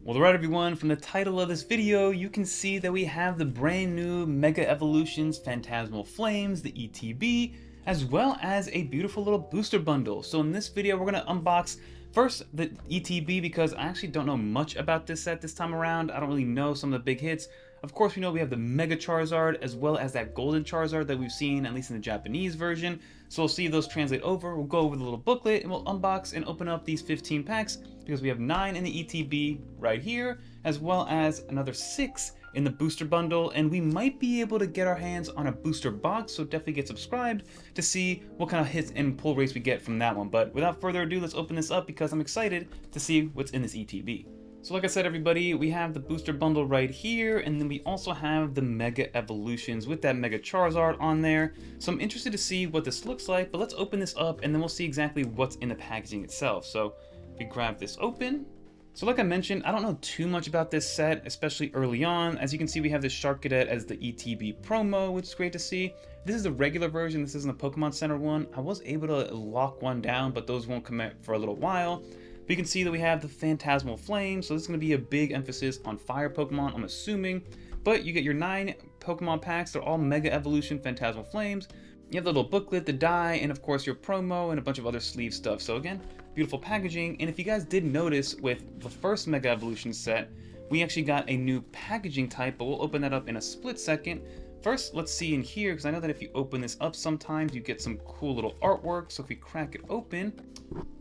Well, alright everyone, from the title of this video, you can see that we have the brand new Mega Evolutions Phantasmal Flames, the ETB, as well as a beautiful little booster bundle. So in this video, we're going to unbox first the ETB because I actually don't know much about this set this time around. I don't really know some of the big hits. Of course, we know we have the Mega Charizard as well as that Golden Charizard that we've seen, at least in the Japanese version. So we'll see if those translate over. We'll go over the little booklet and we'll unbox and open up these 15 packs because we have 9 in the ETB right here, as well as another 6 in the booster bundle, and we might be able to get our hands on a booster box, so definitely get subscribed to see what kind of hits and pull rates we get from that one. But without further ado, let's open this up because I'm excited to see what's in this ETB. So like I said, everybody, we have the booster bundle right here, and then we also have the Mega Evolutions with that Mega Charizard on there. So I'm interested to see what this looks like, but let's open this up and then we'll see exactly what's in the packaging itself. So if we grab this open. So like I mentioned, I don't know too much about this set, especially early on. As you can see, we have this Sharkadet as the ETB promo, which is great to see. This is the regular version, this isn't the Pokemon Center one. I was able to lock one down, but those won't come out for a little while. But you can see that we have the Phantasmal Flame, so this is going to be a big emphasis on fire Pokemon, I'm assuming. But you get your 9 Pokemon packs, they're all Mega Evolution Phantasmal Flames. You have the little booklet, the die, and of course your promo, and a bunch of other sleeve stuff. So again, beautiful packaging. And if you guys did notice with the first Mega Evolution set, we actually got a new packaging type, but we'll open that up in a split second. First, let's see in here, because I know that if you open this up sometimes, you get some cool little artwork. So if we crack it open,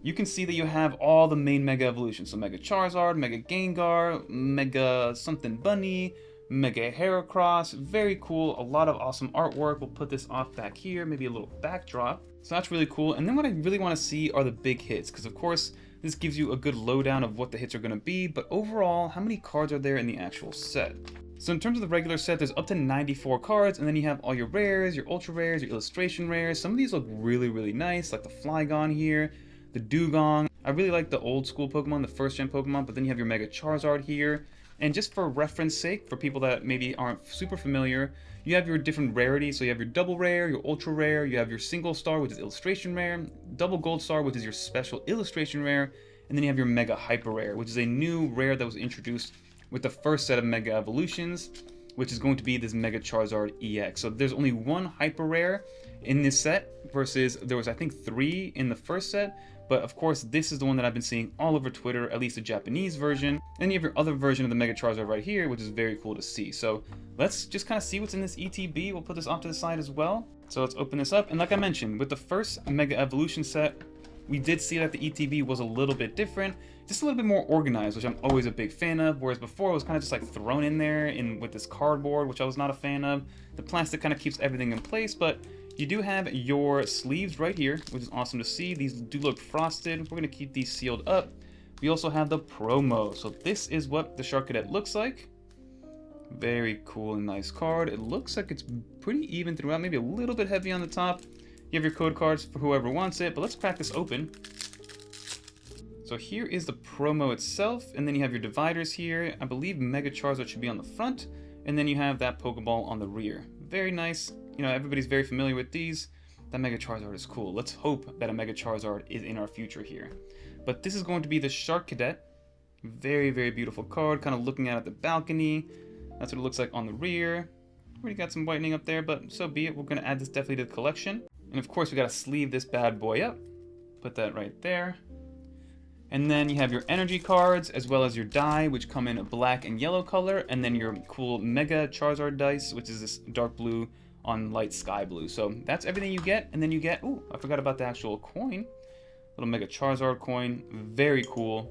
you can see that you have all the main Mega Evolutions. So Mega Charizard, Mega Gengar, Mega something Bunny, Mega Heracross, very cool, a lot of awesome artwork. We'll put this off back here, maybe a little backdrop. So that's really cool. And then what I really want to see are the big hits, because of course, this gives you a good lowdown of what the hits are going to be, but overall, how many cards are there in the actual set? So in terms of the regular set, there's up to 94 cards, and then you have all your rares, your ultra rares, your illustration rares. Some of these look really, really nice, like the Flygon here, the Dugong. I really like the old school Pokemon, the first gen Pokemon, but then you have your Mega Charizard here. And just for reference sake, for people that maybe aren't super familiar, you have your different rarities. So you have your double rare, your ultra rare, you have your single star, which is illustration rare, double gold star, which is your special illustration rare, and then you have your mega hyper rare, which is a new rare that was introduced with the first set of Mega Evolutions, which is going to be this Mega Charizard EX. So there's only one hyper rare in this set versus there was, I think, 3 in the first set. But of course, this is the one that I've been seeing all over Twitter, at least the Japanese version. And you have your other version of the Mega Charizard right here, which is very cool to see. So let's just kind of see what's in this ETB. We'll put this off to the side as well. So let's open this up. And like I mentioned, with the first Mega Evolution set, we did see that the ETB was a little bit different, just a little bit more organized, which I'm always a big fan of, whereas before it was kind of just like thrown in there with this cardboard, which I was not a fan of. The plastic kind of keeps everything in place, but you do have your sleeves right here, which is awesome to see. These do look frosted. We're going to keep these sealed up. We also have the promo. So this is what the Sharkadet looks like. Very cool and nice card. It looks like it's pretty even throughout, maybe a little bit heavy on the top. You have your code cards for whoever wants it, but let's crack this open. So here is the promo itself, and then you have your dividers here. I believe Mega Charizard should be on the front, and then you have that Pokeball on the rear. Very nice. You know, everybody's very familiar with these. That Mega Charizard is cool. Let's hope that a Mega Charizard is in our future here. But this is going to be the Sharkadet. Very, very beautiful card. Kind of looking out at the balcony. That's what it looks like on the rear. Already got some whitening up there, but so be it. We're going to add this definitely to the collection. And of course, we got to sleeve this bad boy up. Put that right there. And then you have your energy cards as well as your die, which come in a black and yellow color. And then your cool Mega Charizard dice, which is this dark blue on light sky blue. So that's everything you get. And then you get, ooh, I forgot about the actual coin. Little Mega Charizard coin. Very cool.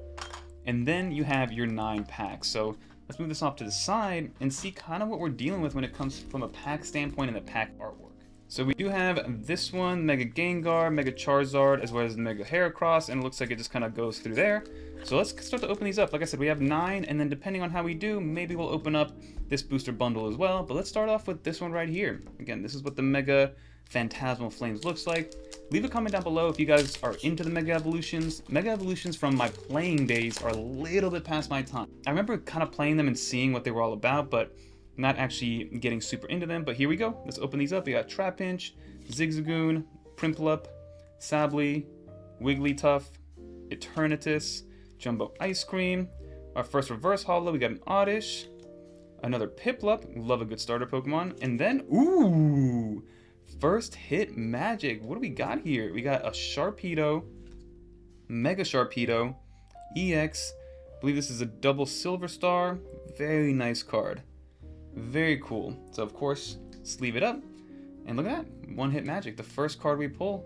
And then you have your 9 packs. So let's move this off to the side and see kind of what we're dealing with when it comes from a pack standpoint and the pack artwork. So we do have this one, Mega Gengar, Mega Charizard, as well as Mega Heracross, and it looks like it just kind of goes through there. So let's start to open these up. Like I said, we have 9, and then depending on how we do, maybe we'll open up this booster bundle as well. But let's start off with this one right here. Again, this is what the Mega Phantasmal Flames looks like. Leave a comment down below if you guys are into the Mega Evolutions. Mega Evolutions from my playing days are a little bit past my time. I remember kind of playing them and seeing what they were all about, but not actually getting super into them. But here we go. Let's open these up. We got Trapinch, Zigzagoon, Prinplup, Sably, Wigglytuff, Eternatus, Jumbo Ice Cream, Our first reverse holo, we got an Oddish, another Piplup, love a good starter Pokemon, and then, ooh, first hit magic. What do we got here? We got a Sharpedo, Mega Sharpedo EX. I believe this is a double silver star. Very nice card. Very cool. So of course, sleeve it up, and look at that, one hit magic. The first card we pull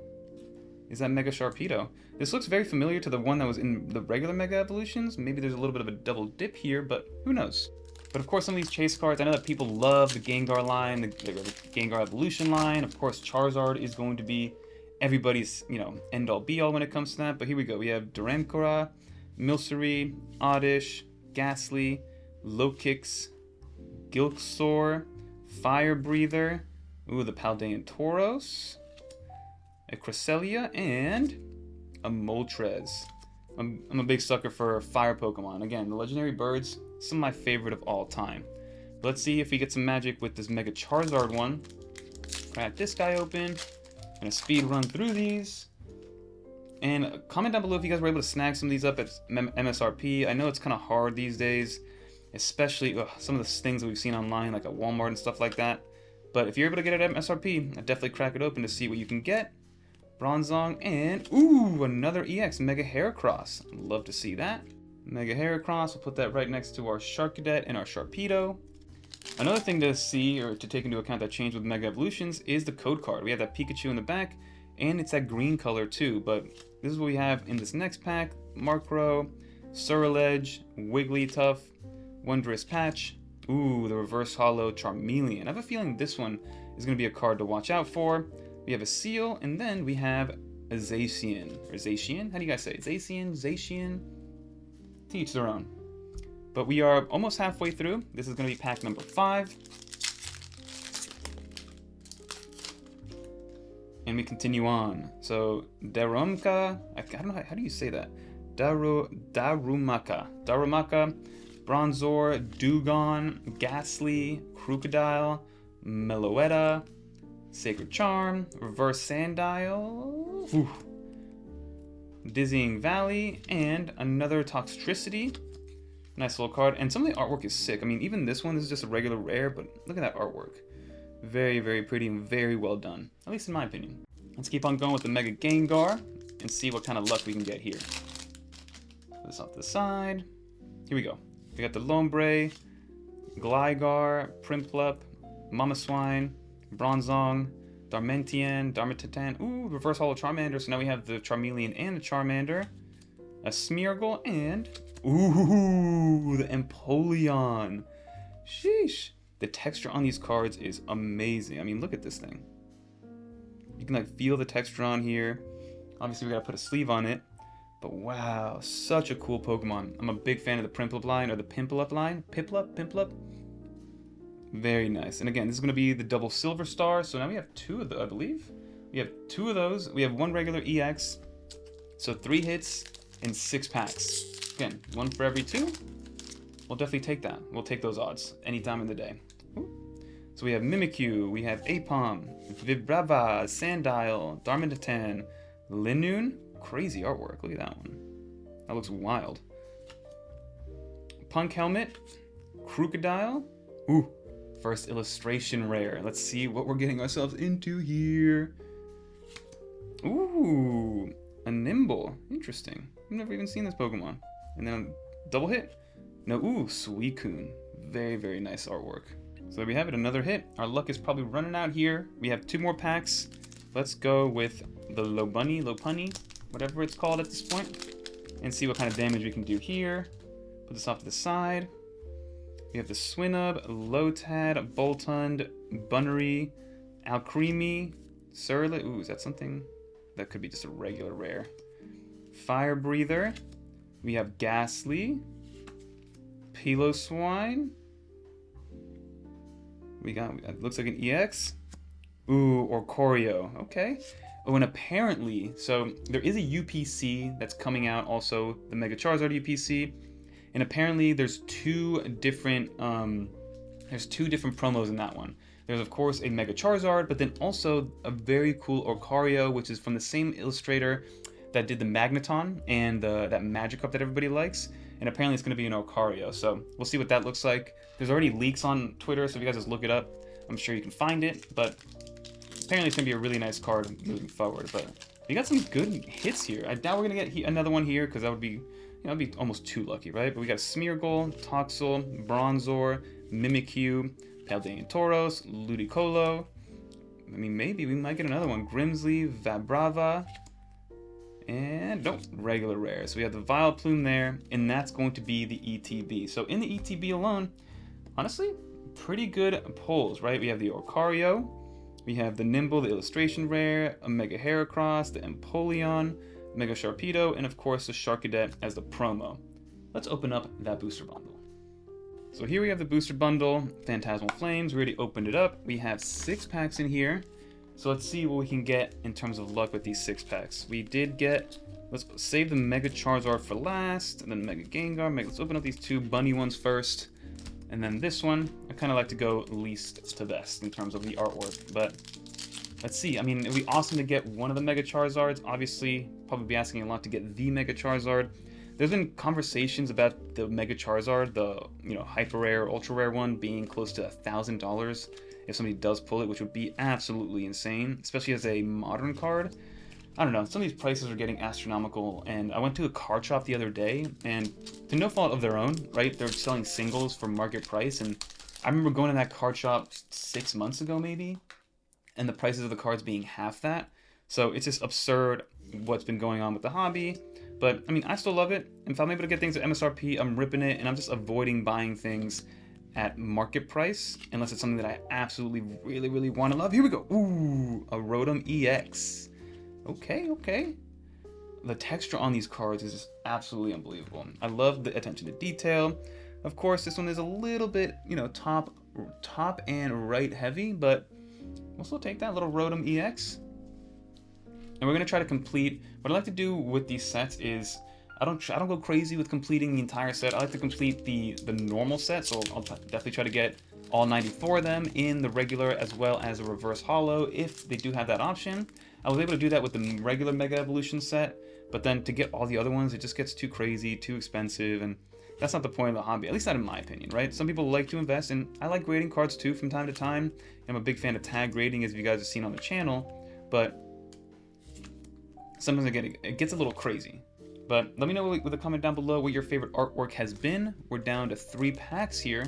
is that Mega Sharpedo. This looks very familiar to the one that was in the regular Mega Evolutions. Maybe there's a little bit of a double dip here, but who knows? But of course, some of these chase cards, I know that people love the Gengar line, the Gengar Evolution line. Of course, Charizard is going to be everybody's, end-all be-all when it comes to that. But here we go. We have Durankura, Milcery, Oddish, Ghastly, Lokix, Gilxor, Fire Breather, ooh, the Paldean Tauros, a Cresselia, and a Moltres. I'm a big sucker for fire Pokemon. Again, the legendary birds, some of my favorite of all time. Let's see if we get some magic with this Mega Charizard one. Crack this guy open. Gonna speed run through these. And comment down below if you guys were able to snag some of these up at MSRP. I know it's kind of hard these days, especially some of the things that we've seen online, like at Walmart and stuff like that. But if you're able to get it at MSRP, I'd definitely crack it open to see what you can get. Bronzong, and ooh, another EX, Mega Heracross. Love to see that. Mega Heracross, we'll put that right next to our Sharkadet and our Sharpedo. Another thing to see, or to take into account that changed with Mega Evolutions, is the code card. We have that Pikachu in the back, and it's that green color too, but this is what we have in this next pack. Markrow, Surledge, Wigglytuff, Wondrous Patch, ooh, the reverse holo Charmeleon. I have a feeling this one is going to be a card to watch out for. We have a Seal, and then we have a Zacian. Or Zacian? How do you guys say it? Zacian? To each their own. But we are almost halfway through. This is going to be pack number 5. And we continue on. So, Darumaka, I don't know, how do you say that? Darumaka, Bronzor, Dewgong, Ghastly, Crocodile, Meloetta, Sacred Charm, Reverse Sandile, ooh, Dizzying Valley, and another Toxtricity. Nice little card, and some of the artwork is sick. I mean, even this one is just a regular rare, but look at that artwork. Very, very pretty and very well done, at least in my opinion. Let's keep on going with the Mega Gengar and see what kind of luck we can get here. Put this off to the side. Here we go. We got the Lombre, Gligar, Prinplup, Mamoswine, Bronzong, Darmanitan, ooh, reverse holo Charmander, so now we have the Charmeleon and the Charmander, a Smeargle, and, ooh, the Empoleon. Sheesh. The texture on these cards is amazing. I mean, look at this thing. You can feel the texture on here. Obviously, we gotta put a sleeve on it, but wow, such a cool Pokemon. I'm a big fan of the Prinplup line, or the Piplup line. Piplup. Very nice. And again, this is going to be the double silver star. So now we have 2 of those, I believe. We have 2 of those. We have 1 regular EX. So 3 hits in 6 packs. Again, 1 for every 2. We'll definitely take that. We'll take those odds any time of the day. Ooh. So we have Mimikyu, we have Aipom, Vibrava, Sandile, Darmanitan, Linoon. Crazy artwork. Look at that one. That looks wild. Punk Helmet, Crocodile. Ooh. First illustration rare. Let's see what we're getting ourselves into here. Ooh, a Nimble. Interesting. I've never even seen this Pokemon. And then double hit. No, ooh, Suicune. Very, very nice artwork. So there we have it, another hit. Our luck is probably running out here. We have 2 more packs. Let's go with the Lopunny, whatever it's called at this point, and see what kind of damage we can do here. Put this off to the side. We have the Swinub, Lotad, Boltund, Bunnery, Alcremie, Surly. Ooh, is that something? That could be just a regular rare. Fire Breather. We have Ghastly, Piloswine. We got, it looks like an EX. Ooh, Orcorio. Okay. Oh, and apparently, so there is a UPC that's coming out, also the Mega Charizard UPC. And apparently there's 2 different promos in that one. There's of course a Mega Charizard, but then also a very cool Orcario, which is from the same illustrator that did the Magneton and that Magikarp that everybody likes. and apparently it's going to be an Lucario, so we'll see what that looks like. There's already leaks on Twitter, so if you guys just look it up, I'm sure you can find it, but apparently it's going to be a really nice card moving forward. But we got some good hits here. I doubt we're going to get another one here, because that would be, you know, that'd be almost too lucky, right? But we got Smeargle, Toxel, Bronzor, Mimikyu, Paldean Tauros, Ludicolo. I mean, maybe we might get another one. Grimsley, Vabrava, and nope, regular rare. So we have the Vileplume there, and that's going to be the ETB. So in the ETB alone, honestly, pretty good pulls, right? We have the Lucario, we have the Nimble, the illustration rare, a Mega Heracross, the Empoleon, Mega Sharpedo, and of course the Sharkadet as the promo. Let's open up that booster bundle. So here we have the booster bundle, Phantasmal Flames. We already opened it up. We have 6 packs in here. So let's see what we can get in terms of luck with these 6 packs. We did get, let's save the Mega Charizard for last, and then Mega Gengar. Let's open up these 2 bunny ones first. And then this one, I kind of like to go least to best in terms of the artwork. But let's see. I mean, it'd be awesome to get one of the Mega Charizards. Obviously, probably be asking a lot to get the Mega Charizard. There's been conversations about the Mega Charizard, the hyper rare, ultra rare one, being close to $1,000 if somebody does pull it, which would be absolutely insane, especially as a modern card. I don't know, some of these prices are getting astronomical, and I went to a card shop the other day, and to no fault of their own, right, they're selling singles for market price, and I remember going to that card shop 6 months ago maybe, and the prices of the cards being half that. So it's just absurd what's been going on with the hobby. But, I mean, I still love it. If I'm able to get things at MSRP, I'm ripping it, and I'm just avoiding buying things at market price, unless it's something that I absolutely, really, really want to love. Here we go. Ooh, a Rotom EX. Okay, okay. The texture on these cards is just absolutely unbelievable. I love the attention to detail. Of course, this one is a little bit, top and right heavy, but we'll still take that little Rotom EX. And we're gonna try to complete. What I like to do with these sets is I don't go crazy with completing the entire set. I like to complete the normal set, so I'll definitely try to get all 94 of them in the regular as well as a reverse holo if they do have that option. I was able to do that with the regular Mega Evolution set, but then to get all the other ones, it just gets too crazy, too expensive, and that's not the point of the hobby, at least not in my opinion, right? Some people like to invest, and I like grading cards too from time to time. I'm a big fan of tag grading, as you guys have seen on the channel, but sometimes it gets a little crazy. But let me know with a comment down below what your favorite artwork has been. We're down to 3 packs here,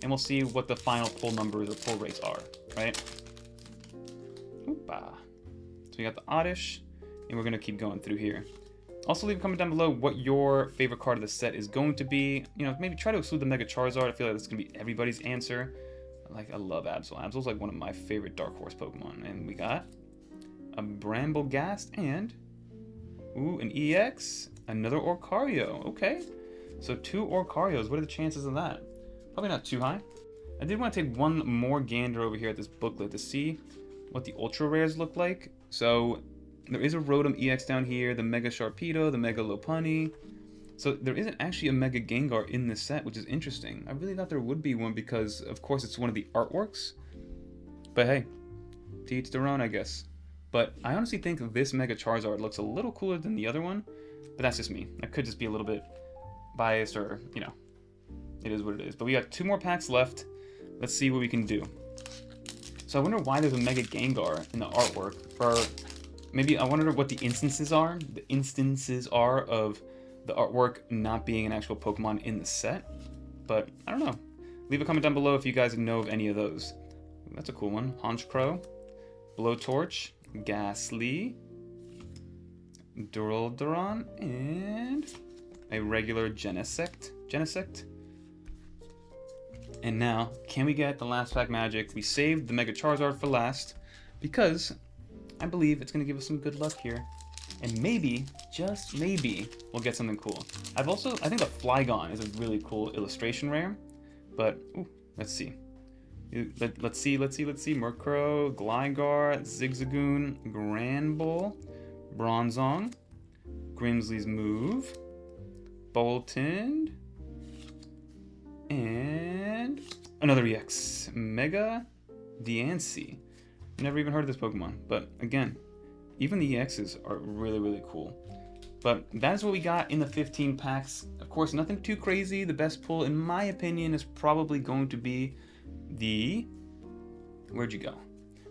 and we'll see what the final pull numbers or pull rates are, right? Oopa. So we got the Oddish, and we're going to keep going through here. Also leave a comment down below what your favorite card of the set is going to be. Maybe try to exclude the Mega Charizard. I feel like that's going to be everybody's answer. I love Absol. Absol's like one of my favorite Dark Horse Pokemon. And we got a Bramblegast and an EX, another Lucario. Okay, so 2 Lucarios. What are the chances of that? Probably not too high. I did want to take one more gander over here at this booklet to see what the ultra rares look like. So there is a Rotom EX down here, the Mega Sharpedo, the Mega Lopunny. So there isn't actually a Mega Gengar in this set, which is interesting. I really thought there would be one because, of course, it's one of the artworks. But hey, to each their own, I guess. But I honestly think this Mega Charizard looks a little cooler than the other one. But that's just me. I could just be a little bit biased, or, it is what it is. But we got 2 more packs left. Let's see what we can do. So I wonder why there's a Mega Gengar in the artwork. Or maybe I wonder what the instances are. The instances are of the artwork not being an actual Pokemon in the set. But I don't know. Leave a comment down below if you guys know of any of those. That's a cool one. Honchkrow, Blowtorch, Ghastly, Duraludon, and a regular Genesect. And now, can we get the last pack magic? We saved the Mega Charizard for last because I believe it's going to give us some good luck here. And maybe, just maybe, we'll get something cool. I think the Flygon is a really cool illustration rare. But, let's see. Let's see. Murkrow, Gligar, Zigzagoon, Granbull, Bronzong, Grimsley's Move, Boltund, and another EX, Mega Diancie. Never even heard of this Pokemon, but again, even the EXs are really, really cool. But that is what we got in the 15 packs. Of course, nothing too crazy. The best pull, in my opinion, is probably going to be the... Where'd you go?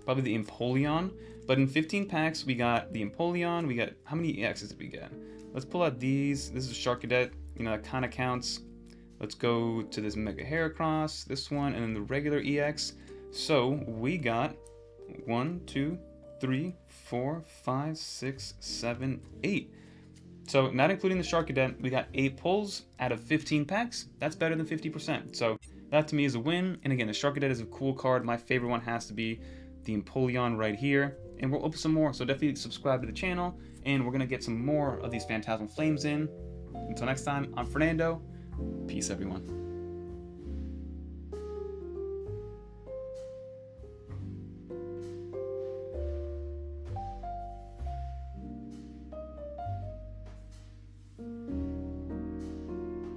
Probably the Empoleon. But in 15 packs, we got the Empoleon. We got... How many EXs did we get? Let's pull out these. This is Sharkadet. You know, that kind of counts. Let's go to this Mega Heracross, this one, and then the regular EX. So we got 1, 2, 3, 4, 5, 6, 7, 8. So not including the Sharkadet, we got 8 pulls out of 15 packs. That's better than 50%. So that to me is a win. And again, the Sharkadet is a cool card. My favorite one has to be the Empoleon right here. And we'll open some more, so definitely subscribe to the channel. And we're going to get some more of these Phantasmal Flames in. Until next time, I'm Fernando. Peace, everyone.